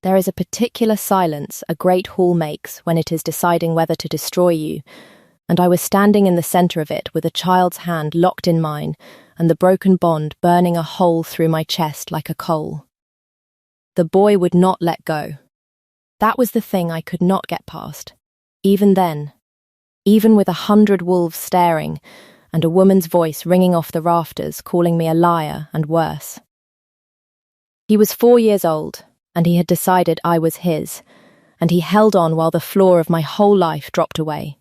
There is a particular silence a great hall makes when it is deciding whether to destroy you, and I was standing in the centre of it with a child's hand locked in mine and the broken bond burning a hole through my chest like a coal. The boy would not let go. That was the thing I could not get past. Even then, even with 100 wolves staring and a woman's voice ringing off the rafters calling me a liar and worse. He was 4 years old, and he had decided I was his, and he held on while the floor of my whole life dropped away.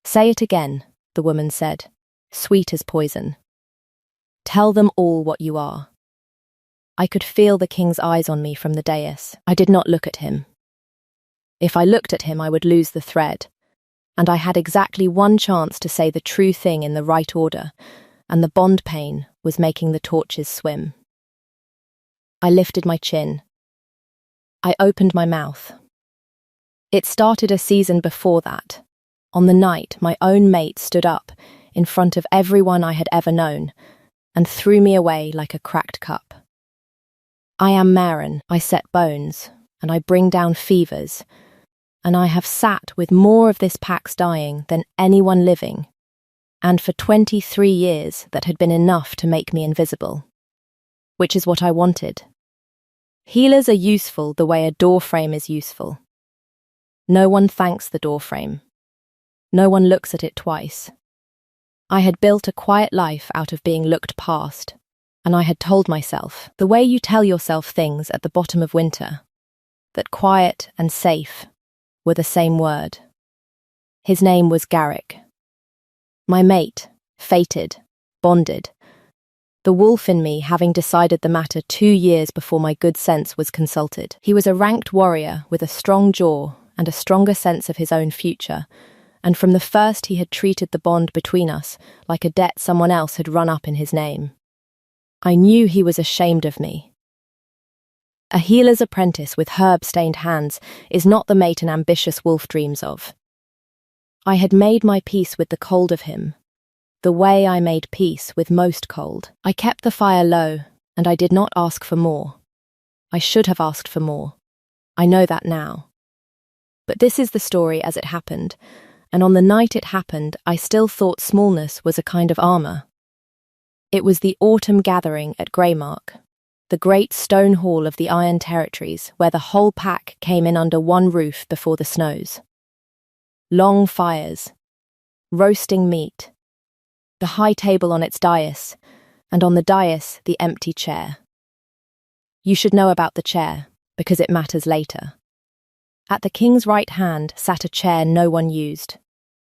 "Say it again," the woman said, sweet as poison. "Tell them all what you are." I could feel the king's eyes on me from the dais. I did not look at him. If I looked at him, I would lose the thread, and I had exactly one chance to say the true thing in the right order, and the bond pain was making the torches swim. I lifted my chin. I opened my mouth. It started a season before that. On the night, my own mate stood up in front of everyone I had ever known and threw me away like a cracked cup. I am Maren, I set bones, and I bring down fevers, and I have sat with more of this pack's dying than anyone living, and for 23 years that had been enough to make me invisible. Which is what I wanted. Healers are useful the way a doorframe is useful. No one thanks the doorframe. No one looks at it twice. I had built a quiet life out of being looked past, and I had told myself, the way you tell yourself things at the bottom of winter, that quiet and safe were the same word. His name was Garrick. My mate, fated, bonded, the wolf in me having decided the matter 2 years before my good sense was consulted. He was a ranked warrior with a strong jaw and a stronger sense of his own future, and from the first he had treated the bond between us like a debt someone else had run up in his name. I knew he was ashamed of me. A healer's apprentice with herb-stained hands is not the mate an ambitious wolf dreams of. I had made my peace with the cold of him, the way I made peace with most cold. I kept the fire low, and I did not ask for more. I should have asked for more. I know that now. But this is the story as it happened, and on the night it happened, I still thought smallness was a kind of armour. It was the autumn gathering at Greymark, the great stone hall of the Iron Territories, where the whole pack came in under one roof before the snows. Long fires, roasting meat, the high table on its dais, and on the dais the empty chair. You should know about the chair, because it matters later. At the king's right hand sat a chair no one used.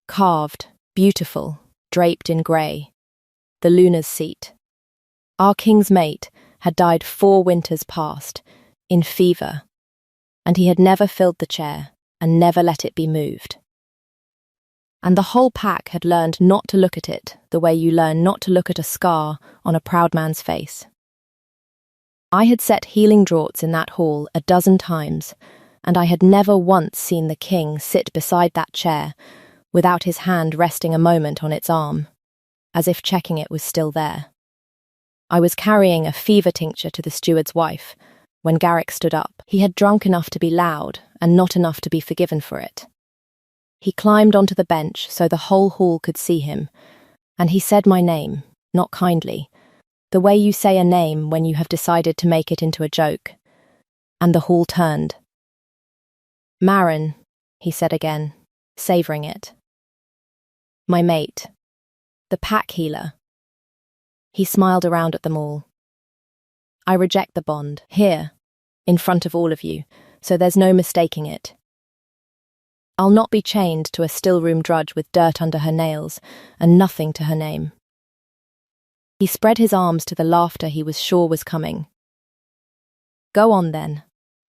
Carved, beautiful, draped in grey. The Luna's seat. Our king's mate had died 4 winters past, in fever, and he had never filled the chair and never let it be moved. And the whole pack had learned not to look at it the way you learn not to look at a scar on a proud man's face. I had set healing draughts in that hall a dozen times, and I had never once seen the king sit beside that chair without his hand resting a moment on its arm, as if checking it was still there. I was carrying a fever tincture to the steward's wife when Garrick stood up. He had drunk enough to be loud and not enough to be forgiven for it. He climbed onto the bench so the whole hall could see him, and he said my name, not kindly, the way you say a name when you have decided to make it into a joke, and the hall turned. "Maren," he said again, savouring it. "My mate, the pack healer." He smiled around at them all. "I reject the bond, here, in front of all of you, so there's no mistaking it. I'll not be chained to a still-room drudge with dirt under her nails and nothing to her name." He spread his arms to the laughter he was sure was coming. "Go on then.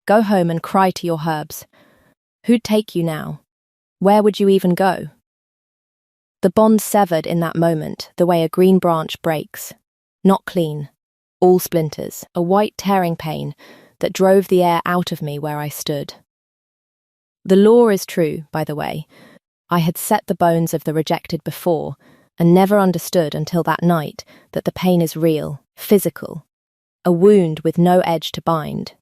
Go home and cry to your herbs. Who'd take you now? Where would you even go?" The bond severed in that moment the way a green branch breaks. Not clean. All splinters. A white tearing pain that drove the air out of me where I stood. The law is true, by the way. I had set the bones of the rejected before, and never understood until that night that the pain is real, physical, a wound with no edge to bind.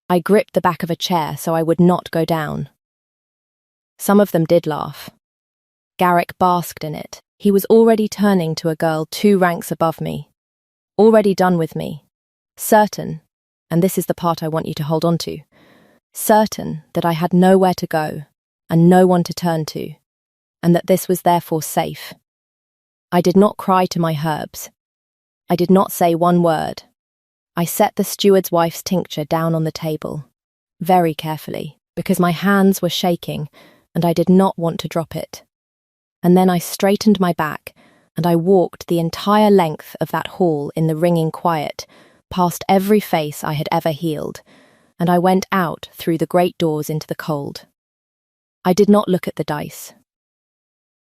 I gripped the back of a chair so I would not go down. Some of them did laugh. Garrick basked in it. He was already turning to a girl 2 ranks above me. Already done with me. Certain, and this is the part I want you to hold on to, certain that I had nowhere to go and no one to turn to, and that this was therefore safe. I did not cry to my herbs. I did not say one word. I set the steward's wife's tincture down on the table, very carefully, because my hands were shaking and I did not want to drop it. And then I straightened my back and I walked the entire length of that hall in the ringing quiet, past every face I had ever healed, and I went out through the great doors into the cold. I did not look at the dice.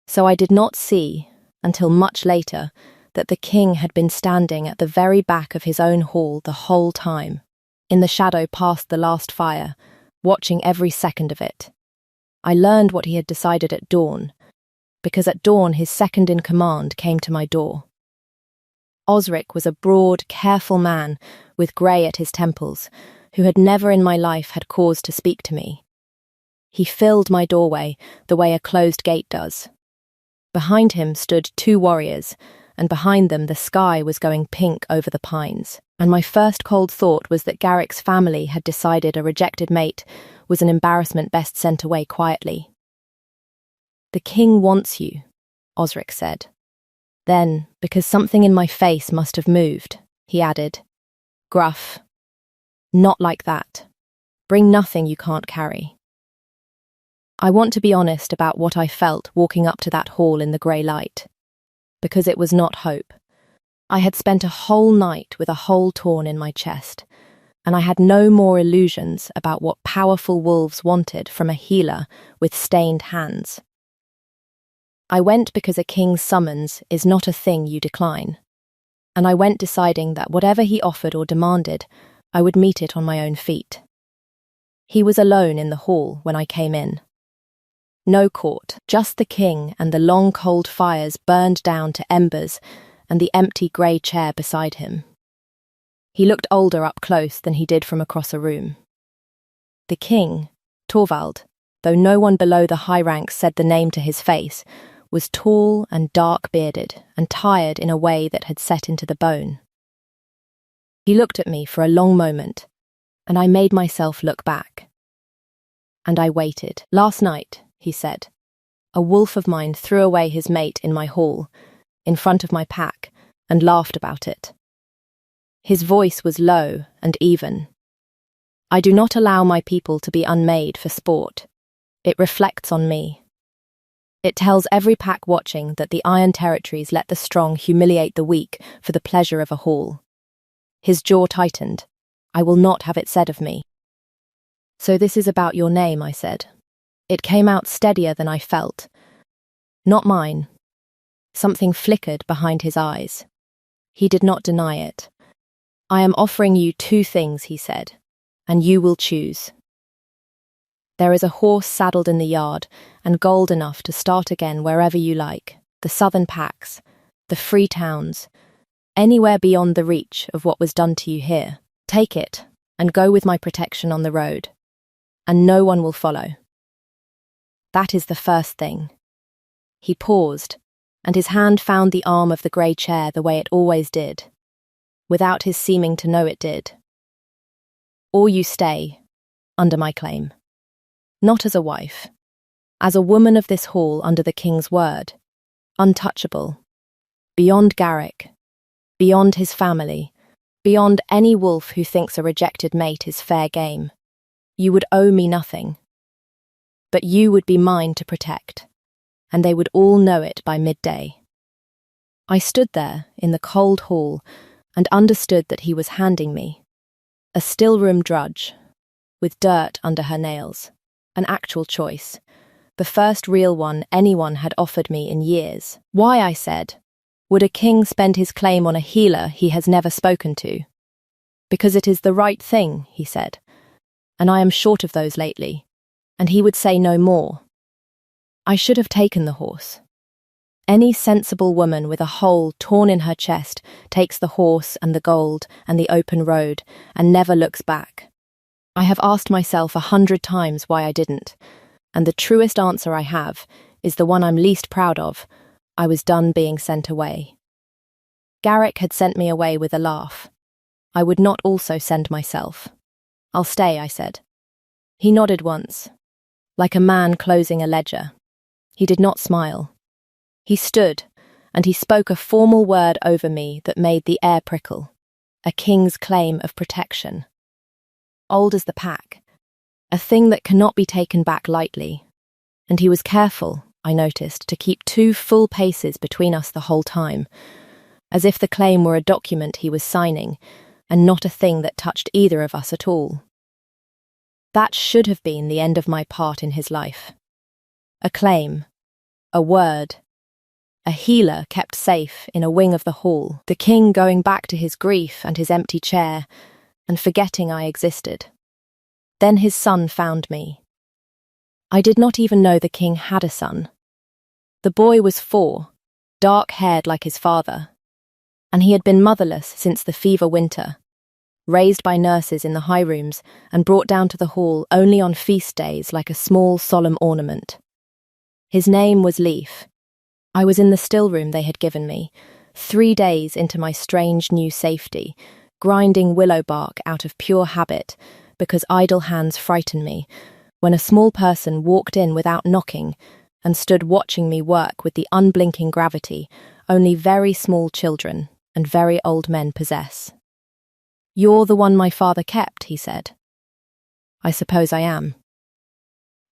So I did not see, until much later, that the king had been standing at the very back of his own hall the whole time, in the shadow past the last fire, watching every second of it. I learned what he had decided at dawn, because at dawn his second-in-command came to my door. Osric was a broad, careful man with grey at his temples, who had never in my life had cause to speak to me. He filled my doorway the way a closed gate does. Behind him stood 2 warriors, and behind them the sky was going pink over the pines, and my first cold thought was that Garrick's family had decided a rejected mate was an embarrassment best sent away quietly. "The king wants you," Osric said. Then, because something in my face must have moved, he added, gruff, "Not like that. Bring nothing you can't carry." I want to be honest about what I felt walking up to that hall in the grey light, because it was not hope. I had spent a whole night with a hole torn in my chest, and I had no more illusions about what powerful wolves wanted from a healer with stained hands. I went because a king's summons is not a thing you decline, and I went deciding that whatever he offered or demanded, I would meet it on my own feet. He was alone in the hall when I came in. No court, just the king and the long cold fires burned down to embers and the empty grey chair beside him. He looked older up close than he did from across a room. The king, Torvald, though no one below the high ranks said the name to his face, was tall and dark-bearded and tired in a way that had set into the bone. He looked at me for a long moment, and I made myself look back. And I waited. "Last night," he said, "a wolf of mine threw away his mate in my hall, in front of my pack, and laughed about it." His voice was low and even. "I do not allow my people to be unmade for sport. It reflects on me. It tells every pack watching that the Iron Territories let the strong humiliate the weak for the pleasure of a haul." His jaw tightened. "I will not have it said of me." "So this is about your name," I said. It came out steadier than I felt. "Not mine." Something flickered behind his eyes. He did not deny it. "I am offering you 2 things," he said, "and you will choose. There is a horse saddled in the yard, and gold enough to start again wherever you like, the southern packs, the free towns, anywhere beyond the reach of what was done to you here. Take it, and go with my protection on the road, and no one will follow. That is the first thing." He paused, and his hand found the arm of the grey chair the way it always did, without his seeming to know it did. "Or you stay, under my claim. Not as a wife, as a woman of this hall under the king's word, untouchable, beyond Garrick, beyond his family, beyond any wolf who thinks a rejected mate is fair game. You would owe me nothing. But you would be mine to protect, and they would all know it by midday." I stood there in the cold hall and understood that he was handing me a still-room drudge, with dirt under her nails, an actual choice, the first real one anyone had offered me in years. "Why," I said, "would a king spend his claim on a healer he has never spoken to?" "Because it is the right thing," he said, "and I am short of those lately," and he would say no more. I should have taken the horse. Any sensible woman with a hole torn in her chest takes the horse and the gold and the open road and never looks back. I have asked myself 100 times why I didn't, and the truest answer I have is the one I'm least proud of. I was done being sent away. Garrick had sent me away with a laugh. I would not also send myself. I'll stay, I said. He nodded once, like a man closing a ledger. He did not smile. He stood, and he spoke a formal word over me that made the air prickle. A king's claim of protection. Old as the pack. A thing that cannot be taken back lightly. And he was careful, I noticed, to keep 2 full paces between us the whole time, as if the claim were a document he was signing, and not a thing that touched either of us at all. That should have been the end of my part in his life. A claim. A word. A healer kept safe in a wing of the hall, the king going back to his grief and his empty chair, and forgetting I existed. Then his son found me. I did not even know the king had a son. The boy was 4, dark-haired like his father, and he had been motherless since the fever winter, raised by nurses in the high rooms and brought down to the hall only on feast days like a small solemn ornament. His name was Leaf. I was in the still room they had given me, 3 days into my strange new safety, grinding willow bark out of pure habit because idle hands frighten me, when a small person walked in without knocking and stood watching me work with the unblinking gravity only very small children and very old men possess. "You're the one my father kept," he said. "I suppose I am."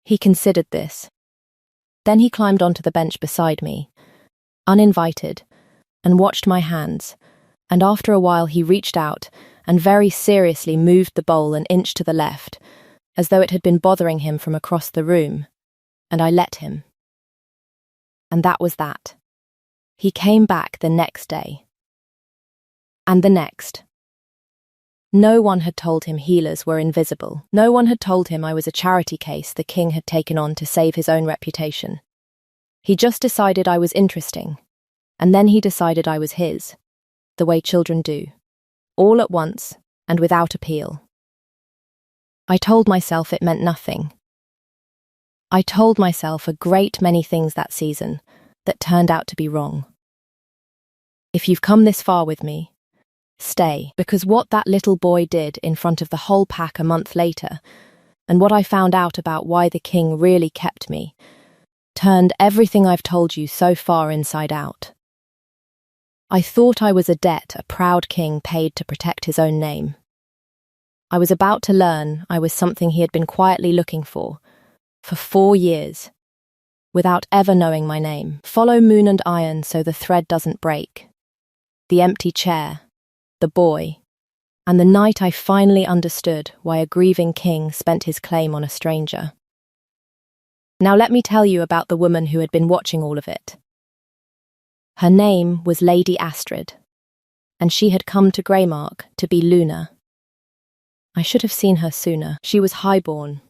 He considered this. Then he climbed onto the bench beside me, uninvited, and watched my hands, and after a while he reached out and very seriously moved the bowl an inch to the left, as though it had been bothering him from across the room, and I let him. And that was that. He came back the next day. And the next. No one had told him healers were invisible. No one had told him I was a charity case the king had taken on to save his own reputation. He just decided I was interesting, and then he decided I was his, the way children do, all at once and without appeal. I told myself it meant nothing. I told myself a great many things that season that turned out to be wrong. If you've come this far with me, stay, because what that little boy did in front of the whole pack a month later, and what I found out about why the king really kept me, turned everything I've told you so far inside out. I thought I was a debt a proud king paid to protect his own name. I was about to learn I was something he had been quietly looking for 4 years, without ever knowing my name. Follow moon and iron so the thread doesn't break. The empty chair, the boy, and the night I finally understood why a grieving king spent his claim on a stranger. Now let me tell you about the woman who had been watching all of it. Her name was Lady Astrid, and she had come to Greymark to be Luna. I should have seen her sooner. She was highborn,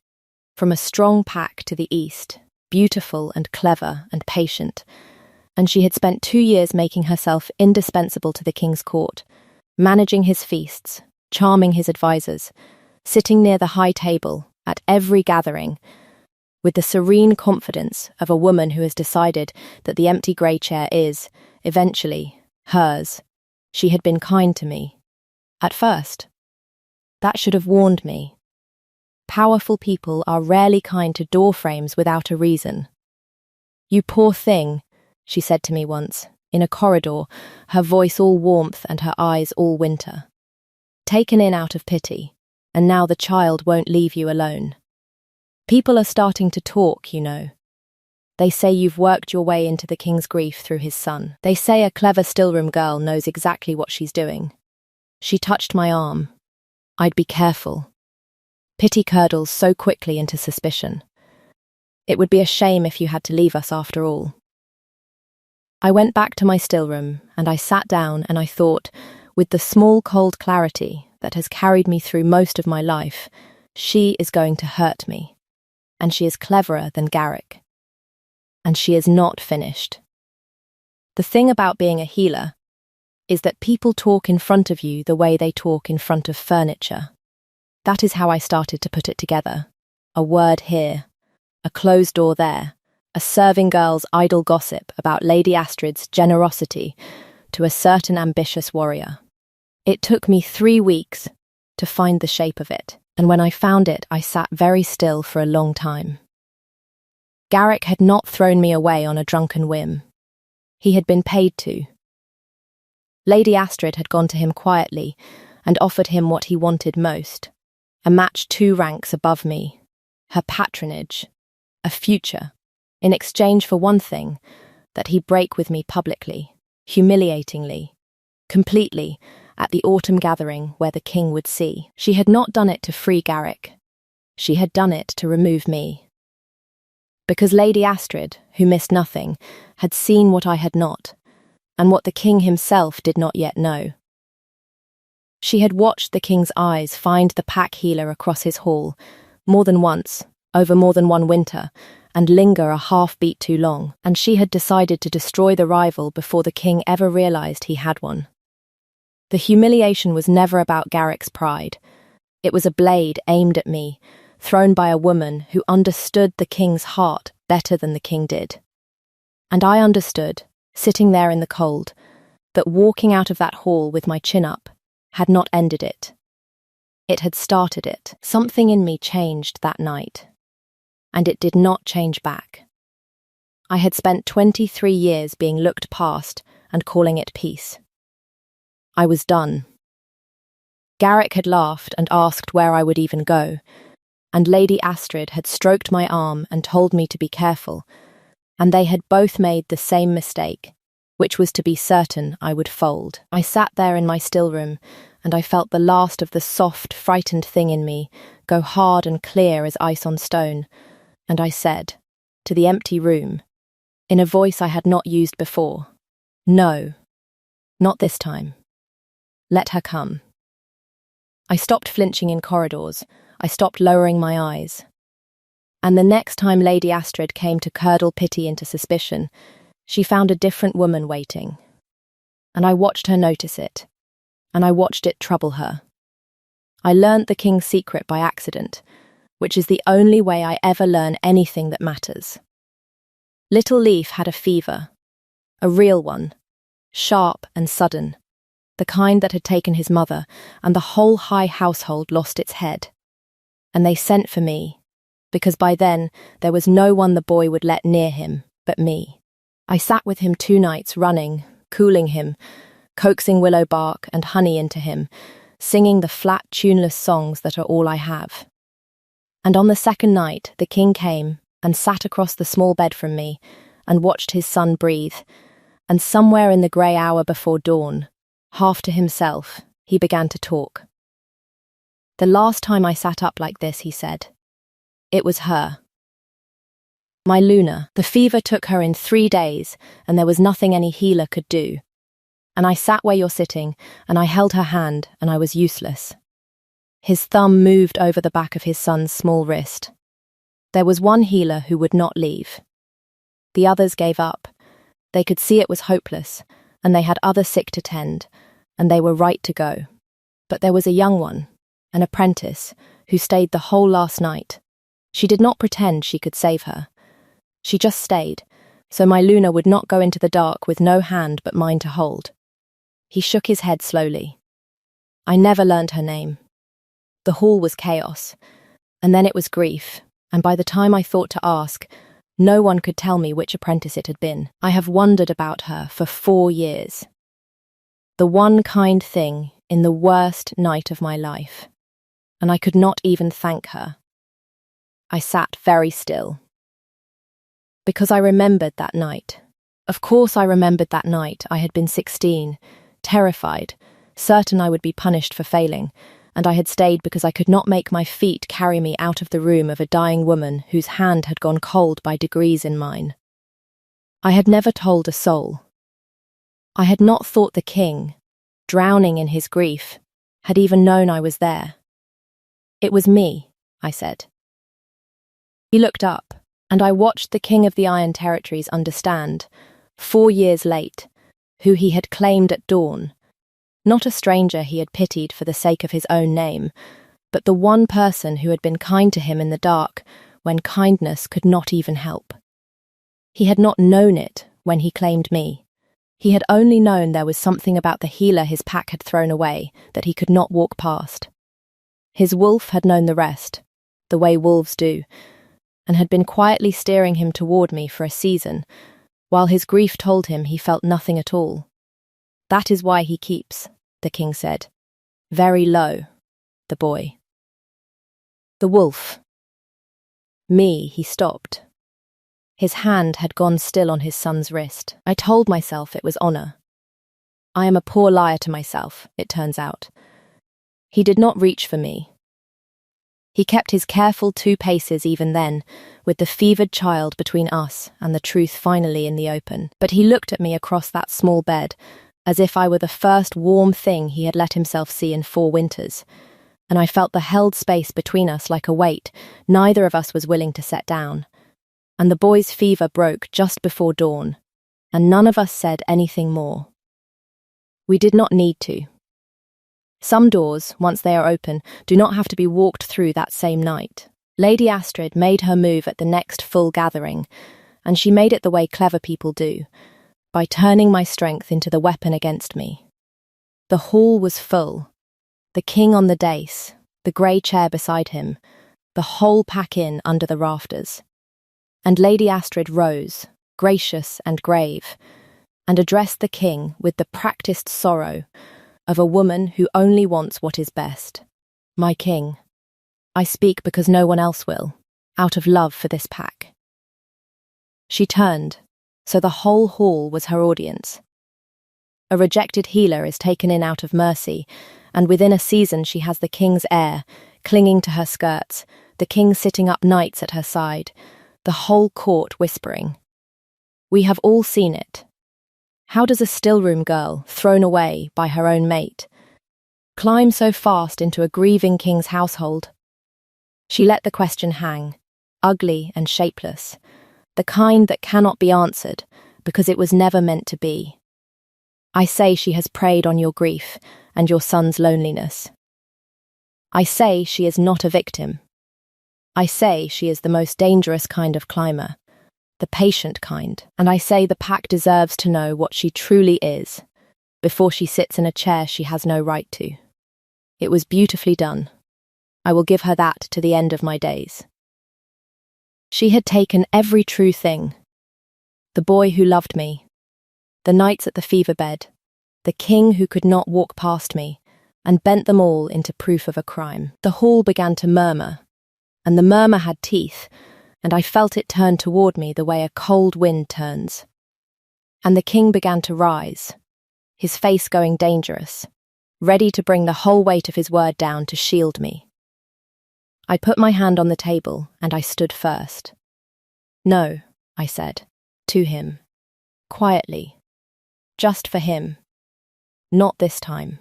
from a strong pack to the east, beautiful and clever and patient, and she had spent 2 years making herself indispensable to the king's court, managing his feasts, charming his advisors, sitting near the high table at every gathering, with the serene confidence of a woman who has decided that the empty grey chair is, eventually, hers. She had been kind to me. At first. That should have warned me. Powerful people are rarely kind to door frames without a reason. "You poor thing," she said to me once, in a corridor, her voice all warmth and her eyes all winter. Taken in out of pity, and now the child won't leave you alone. People are starting to talk, you know. They say you've worked your way into the king's grief through his son. They say a clever stillroom girl knows exactly what she's doing. She touched my arm. I'd be careful. Pity curdles so quickly into suspicion. It would be a shame if you had to leave us after all. I went back to my stillroom and I sat down and I thought, with the small cold clarity that has carried me through most of my life, she is going to hurt me. And she is cleverer than Garrick. And she is not finished. The thing about being a healer is that people talk in front of you the way they talk in front of furniture. That is how I started to put it together. A word here, a closed door there, a serving girl's idle gossip about Lady Astrid's generosity to a certain ambitious warrior. It took me 3 weeks to find the shape of it, and when I found it, I sat very still for a long time. Garrick had not thrown me away on a drunken whim. He had been paid to. Lady Astrid had gone to him quietly and offered him what he wanted most, a match 2 ranks above me, her patronage, a future, in exchange for one thing, that he break with me publicly, humiliatingly, completely, at the autumn gathering where the king would see. She had not done it to free Garrick. She had done it to remove me. Because Lady Astrid, who missed nothing, had seen what I had not, and what the king himself did not yet know. She had watched the king's eyes find the pack healer across his hall, more than once, over more than one winter, and linger a half-beat too long, and she had decided to destroy the rival before the king ever realized he had one. The humiliation was never about Garrick's pride. It was a blade aimed at me, thrown by a woman who understood the king's heart better than the king did. And I understood, sitting there in the cold, that walking out of that hall with my chin up had not ended it. It had started it. Something in me changed that night. And it did not change back. I had spent 23 years being looked past and calling it peace. I was done. Garrick had laughed and asked where I would even go, and Lady Astrid had stroked my arm and told me to be careful, and they had both made the same mistake, which was to be certain I would fold. I sat there in my still room, and I felt the last of the soft, frightened thing in me go hard and clear as ice on stone, and I said, to the empty room, in a voice I had not used before, "No, not this time. Let her come." I stopped flinching in corridors. I stopped lowering my eyes. And the next time Lady Astrid came to curdle pity into suspicion, she found a different woman waiting. And I watched her notice it, and I watched it trouble her. I learnt the king's secret by accident, which is the only way I ever learn anything that matters. Little Leaf had a fever, a real one, sharp and sudden, the kind that had taken his mother, and the whole high household lost its head. And they sent for me, because by then there was no one the boy would let near him but me. I sat with him 2 nights running, cooling him, coaxing willow bark and honey into him, singing the flat, tuneless songs that are all I have. And on the 2nd night the king came and sat across the small bed from me and watched his son breathe, and somewhere in the grey hour before dawn, half to himself, he began to talk. "The last time I sat up like this," he said, "it was her. My Luna, the fever took her in 3 days, and there was nothing any healer could do. And I sat where you're sitting, and I held her hand, and I was useless." His thumb moved over the back of his son's small wrist. There was one healer who would not leave. The others gave up. They could see it was hopeless, and they had other sick to tend, and they were right to go. But there was a young one, an apprentice, who stayed the whole last night. She did not pretend she could save her. She just stayed, so my Luna would not go into the dark with no hand but mine to hold. He shook his head slowly. I never learned her name. The hall was chaos, and then it was grief, and by the time I thought to ask, no one could tell me which apprentice it had been. I have wondered about her for 4 years. The one kind thing in the worst night of my life, and I could not even thank her. I sat very still. Because I remembered that night. Of course I remembered that night. I had been 16, terrified, certain I would be punished for failing, and I had stayed because I could not make my feet carry me out of the room of a dying woman whose hand had gone cold by degrees in mine. I had never told a soul. I had not thought the king, drowning in his grief, had even known I was there. "It was me," I said. He looked up, and I watched the king of the Iron Territories understand, 4 years late, who he had claimed at dawn, not a stranger he had pitied for the sake of his own name, but the one person who had been kind to him in the dark when kindness could not even help. He had not known it when he claimed me. He had only known there was something about the healer his pack had thrown away that he could not walk past. His wolf had known the rest, the way wolves do, and had been quietly steering him toward me for a season, while his grief told him he felt nothing at all. That is why he keeps, the king said. Very low, the boy. The wolf. Me, he stopped. His hand had gone still on his son's wrist. I told myself it was honor. I am a poor liar to myself, it turns out. He did not reach for me. He kept his careful 2 paces even then, with the fevered child between us and the truth finally in the open. But he looked at me across that small bed, as if I were the first warm thing he had let himself see in 4 winters, and I felt the held space between us like a weight neither of us was willing to set down. And the boy's fever broke just before dawn, and none of us said anything more. We did not need to. Some doors, once they are open, do not have to be walked through that same night. Lady Astrid made her move at the next full gathering, and she made it the way clever people do, by turning my strength into the weapon against me. The hall was full. The king on the dais, the grey chair beside him, the whole pack in under the rafters. And Lady Astrid rose, gracious and grave, and addressed the king with the practised sorrow of a woman who only wants what is best. My king, I speak because no one else will, out of love for this pack. She turned, so the whole hall was her audience. A rejected healer is taken in out of mercy, and within a season she has the king's heir, clinging to her skirts, the king sitting up nights at her side, the whole court whispering. We have all seen it. How does a stillroom girl, thrown away by her own mate, climb so fast into a grieving king's household? She let the question hang, ugly and shapeless, the kind that cannot be answered because it was never meant to be. I say she has preyed on your grief and your son's loneliness. I say she is not a victim. I say she is the most dangerous kind of climber, the patient kind, and I say the pack deserves to know what she truly is before she sits in a chair she has no right to. It was beautifully done. I will give her that to the end of my days. She had taken every true thing. The boy who loved me, the nights at the fever bed, the king who could not walk past me, and bent them all into proof of a crime. The hall began to murmur, and the murmur had teeth, and I felt it turn toward me the way a cold wind turns. And the king began to rise, his face going dangerous, ready to bring the whole weight of his word down to shield me. I put my hand on the table, and I stood first. No, I said, to him, quietly, just for him, not this time.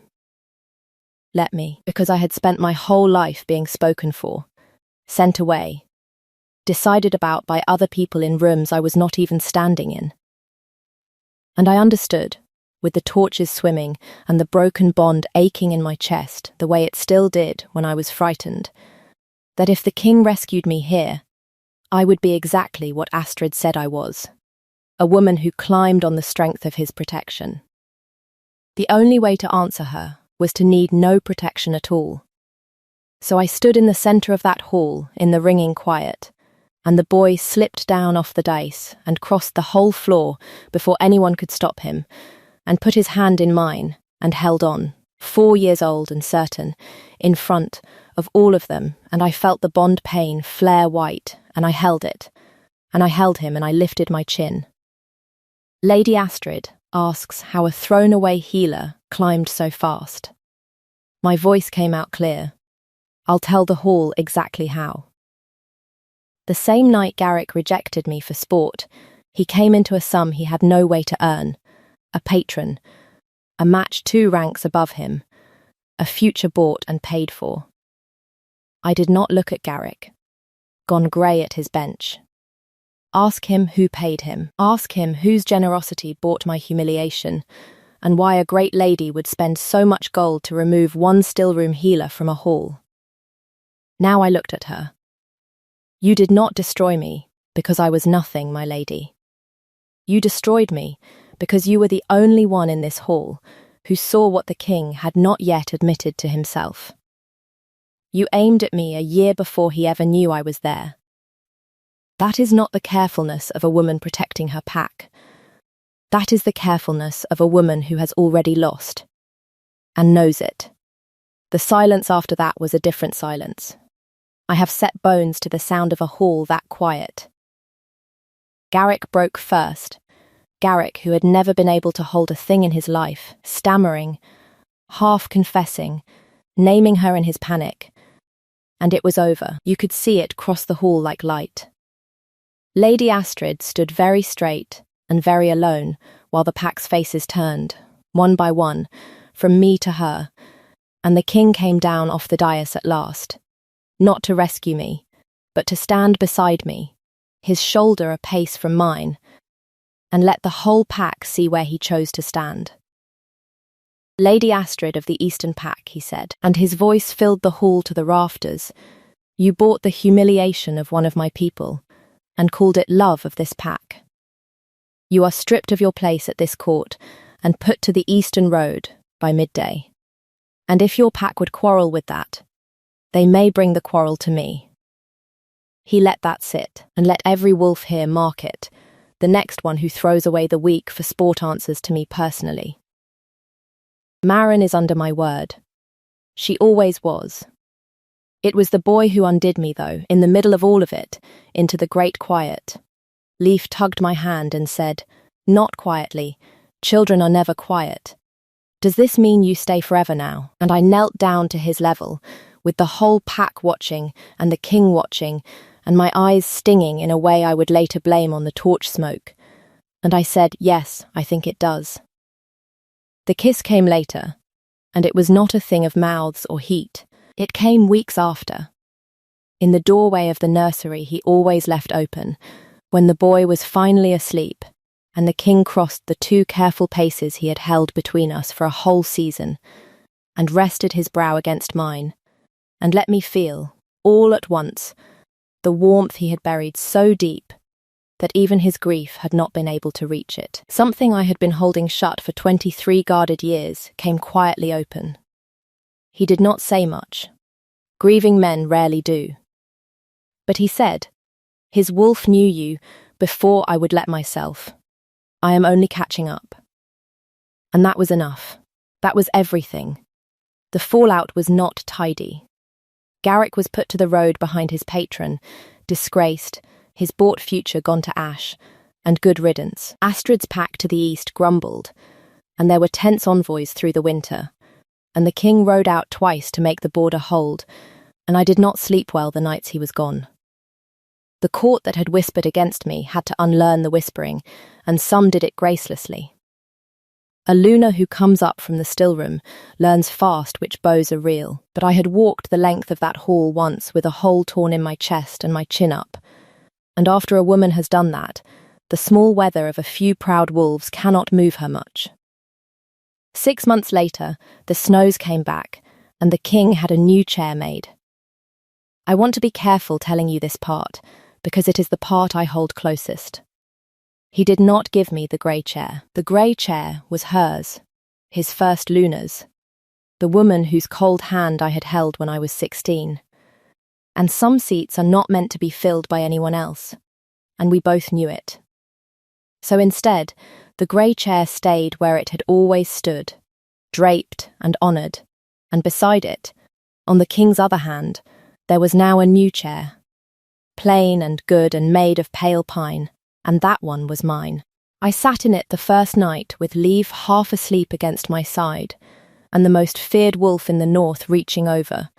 Let me, because I had spent my whole life being spoken for, sent away, decided about by other people in rooms I was not even standing in. And I understood, with the torches swimming and the broken bond aching in my chest the way it still did when I was frightened, that if the king rescued me here, I would be exactly what Astrid said I was, a woman who climbed on the strength of his protection. The only way to answer her was to need no protection at all. So I stood in the centre of that hall in the ringing quiet, and the boy slipped down off the dice and crossed the whole floor before anyone could stop him, and put his hand in mine and held on, 4 years old and certain, in front of all of them, and I felt the bond pain flare white, and I held it, and I held him, and I lifted my chin. Lady Astrid asks how a thrown-away healer climbed so fast. My voice came out clear. I'll tell the hall exactly how. The same night Garrick rejected me for sport, he came into a sum he had no way to earn, a patron, a match 2 ranks above him, a future bought and paid for. I did not look at Garrick, gone grey at his bench. Ask him who paid him. Ask him whose generosity bought my humiliation, and why a great lady would spend so much gold to remove one stillroom healer from a hall. Now I looked at her. You did not destroy me because I was nothing, my lady. You destroyed me because you were the only one in this hall who saw what the king had not yet admitted to himself. You aimed at me a year before he ever knew I was there. That is not the carefulness of a woman protecting her pack. That is the carefulness of a woman who has already lost, and knows it. The silence after that was a different silence. I have set bones to the sound of a hall that quiet. Garrick broke first. Garrick, who had never been able to hold a thing in his life, stammering, half confessing, naming her in his panic. And it was over. You could see it cross the hall like light. Lady Astrid stood very straight and very alone while the pack's faces turned, one by one, from me to her, and the king came down off the dais at last, not to rescue me, but to stand beside me, his shoulder a pace from mine, and let the whole pack see where he chose to stand. Lady Astrid of the Eastern Pack, he said, and his voice filled the hall to the rafters, you bought the humiliation of one of my people, and called it love of this pack. You are stripped of your place at this court, and put to the Eastern Road by midday. And if your pack would quarrel with that, they may bring the quarrel to me. He let that sit, and let every wolf here mark it, the next one who throws away the weak for sport answers to me personally. Marin is under my word. She always was. It was the boy who undid me, though, in the middle of all of it, into the great quiet. Leaf tugged my hand and said, not quietly, children are never quiet. Does this mean you stay forever now? And I knelt down to his level, with the whole pack watching and the king watching, and my eyes stinging in a way I would later blame on the torch smoke. And I said, yes, I think it does. The kiss came later, and it was not a thing of mouths or heat. It came weeks after. In the doorway of the nursery he always left open, when the boy was finally asleep, and the king crossed the 2 careful paces he had held between us for a whole season, and rested his brow against mine, and let me feel, all at once, the warmth he had buried so deep that even his grief had not been able to reach it. Something I had been holding shut for 23 guarded years came quietly open. He did not say much. Grieving men rarely do. But he said, his wolf knew you before I would let myself. I am only catching up. And that was enough. That was everything. The fallout was not tidy. Garrick was put to the road behind his patron, disgraced, his bought future gone to ash, and good riddance. Astrid's pack to the east grumbled, and there were tense envoys through the winter, and the king rode out twice to make the border hold, and I did not sleep well the nights he was gone. The court that had whispered against me had to unlearn the whispering, and some did it gracelessly. A Luna who comes up from the stillroom learns fast which bows are real, but I had walked the length of that hall once with a hole torn in my chest and my chin up, and after a woman has done that, the small weather of a few proud wolves cannot move her much. 6 months later, the snows came back, and the king had a new chair made. I want to be careful telling you this part, because it is the part I hold closest. He did not give me the grey chair. The grey chair was hers, his first Luna's, the woman whose cold hand I had held when I was 16. And some seats are not meant to be filled by anyone else, and we both knew it. So instead, the grey chair stayed where it had always stood, draped and honoured, and beside it, on the king's other hand, there was now a new chair, plain and good and made of pale pine, and that one was mine. I sat in it the first night with Leaf half asleep against my side, and the most feared wolf in the north reaching over.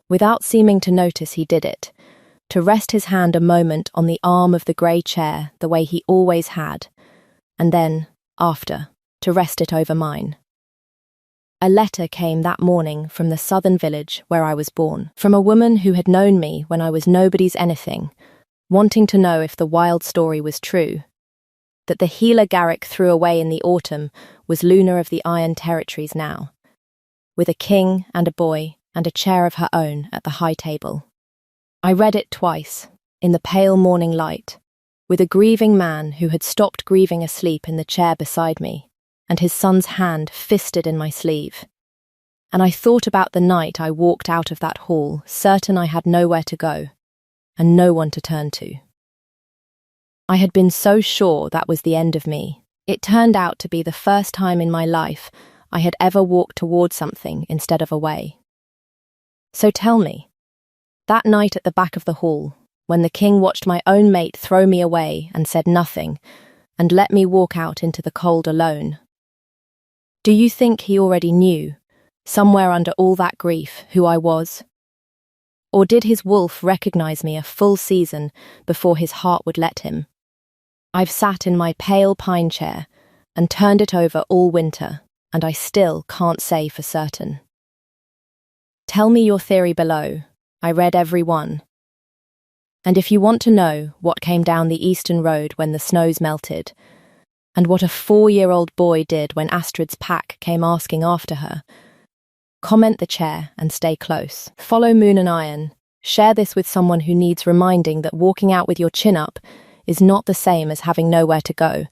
Without seeming to notice he did it, to rest his hand a moment on the arm of the grey chair the way he always had, and then, after, to rest it over mine. A letter came that morning from the southern village where I was born, from a woman who had known me when I was nobody's anything, wanting to know if the wild story was true, that the healer Garrick threw away in the autumn was Luna of the Iron Territories now, with a king and a boy and a chair of her own at the high table. I read it twice, in the pale morning light, with a grieving man who had stopped grieving asleep in the chair beside me, and his son's hand fisted in my sleeve. And I thought about the night I walked out of that hall, certain I had nowhere to go, and no one to turn to. I had been so sure that was the end of me. It turned out to be the first time in my life I had ever walked toward something instead of away. So tell me, that night at the back of the hall, when the king watched my own mate throw me away and said nothing, and let me walk out into the cold alone, do you think he already knew, somewhere under all that grief, who I was? Or did his wolf recognize me a full season before his heart would let him? I've sat in my pale pine chair and turned it over all winter, and I still can't say for certain. Tell me your theory below. I read every one. And if you want to know what came down the eastern road when the snows melted, and what a 4-year-old boy did when Astrid's pack came asking after her, comment the chair and stay close. Follow Moon and Iron. Share this with someone who needs reminding that walking out with your chin up is not the same as having nowhere to go,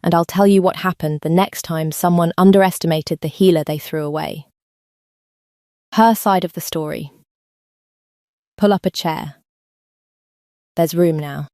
and I'll tell you what happened the next time someone underestimated the healer they threw away. Her side of the story. Pull up a chair. There's room now.